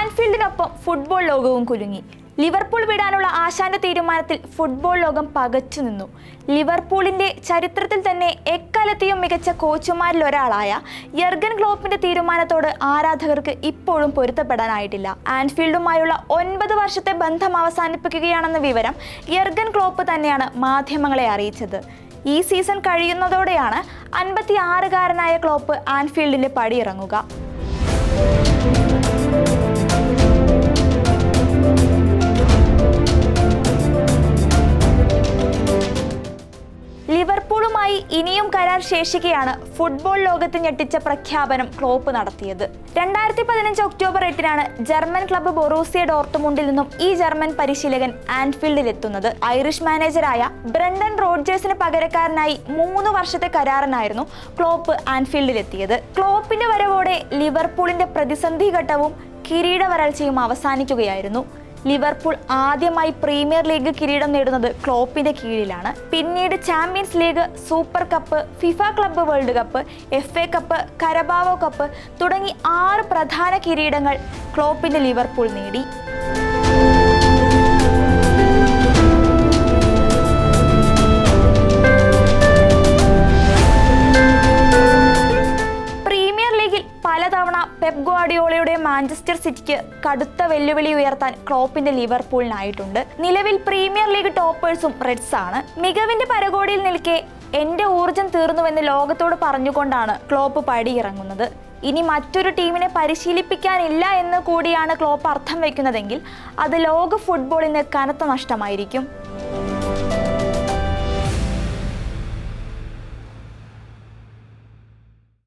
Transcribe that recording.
ആൻഫീൽഡിനൊപ്പം football ലോകവും കുലുങ്ങി. Liverpool വിടാനുള്ള ആശാന്റെ തീരുമാനത്തിൽ ഫുട്ബോൾ ലോകം പകച്ചു നിന്നു. ലിവർപൂളിന്റെ ചരിത്രത്തിൽ തന്നെ എക്കാലത്തെയും മികച്ച കോച്ചുമാരിൽ ഒരാളായ യർഗൻ ക്ലോപ്പിന്റെ തീരുമാനത്തോട് ആരാധകർക്ക് ഇപ്പോഴും പൊരുത്തപ്പെടാനായിട്ടില്ല. ആൻഫീൽഡുമായുള്ള 9 വർഷത്തെ ബന്ധം അവസാനിപ്പിക്കുകയാണെന്ന വിവരം യർഗൻ ക്ലോപ്പ് തന്നെയാണ് മാധ്യമങ്ങളെ അറിയിച്ചത്. ഈ സീസൺ കഴിയുന്നതോടെയാണ് 56-കാരനായ ക്ലോപ്പ് ആൻഫീൽഡിന്റെ പടിയിറങ്ങുക. ലിവർപൂളുമായി ഇനിയും കരാർ ശേഷിക്കെയാണ് ഫുട്ബോൾ ലോകത്ത് ഞെട്ടിച്ച പ്രഖ്യാപനം ക്ലോപ്പ് നടത്തിയത്. 2015 ഒക്ടോബർ 8-നാണ് ജർമ്മൻ ക്ലബ്ബ് ബൊറൂസിയ ഡോർട്ട്മുണ്ടിൽ നിന്നും ഈ ജർമ്മൻ പരിശീലകൻ ആൻഫീൽഡിൽ എത്തുന്നത്. ഐറിഷ് മാനേജറായ ബ്രണ്ടൻ റോഡ്ജേഴ്സിന് പകരക്കാരനായി 3 വർഷത്തെ കരാറിനായിരുന്നു ക്ലോപ്പ് ആൻഫീൽഡിലെത്തിയത്. ക്ലോപ്പിന്റെ വരവോടെ ലിവർപൂളിന്റെ പ്രതിസന്ധി ഘട്ടവും കിരീട വരൾച്ചയും അവസാനിക്കുകയായിരുന്നു. ലിവർപൂൾ ആദ്യമായി പ്രീമിയർ ലീഗ് കിരീടം നേടുന്നത് ക്ലോപ്പിന്റെ കീഴിലാണ്. പിന്നീട് champions league, super cup, FIFA club world cup, FA cup, Carabao cup തുടങ്ങി 6 പ്രധാന കിരീടങ്ങൾ ക്ലോപ്പിന്റെ ലിവർപൂൾ നേടി. പലതവണ പെപ് ഗ്വാർഡിയോളയുടെ മാഞ്ചസ്റ്റർ സിറ്റിക്ക് കടുത്ത വെല്ലുവിളി ഉയർത്താൻ ക്ലോപ്പിന്റെ ലിവർപൂളിനായിട്ടുണ്ട്. നിലവിൽ പ്രീമിയർ ലീഗ് ടോപ്പേഴ്സും റെഡ്സ് ആണ്. മികവിന്റെ പരകോടിയിൽ നിൽക്കെ എന്റെ ഊർജം തീർന്നുവെന്ന് ലോകത്തോട് പറഞ്ഞുകൊണ്ടാണ് ക്ലോപ്പ് പടിയിറങ്ങുന്നത്. ഇനി മറ്റൊരു ടീമിനെ പരിശീലിപ്പിക്കാനില്ല എന്ന് കൂടിയാണ് ക്ലോപ്പ് അർത്ഥം വയ്ക്കുന്നതെങ്കിൽ അത് ലോക ഫുട്ബോളിന് കനത്ത നഷ്ടമായിരിക്കും.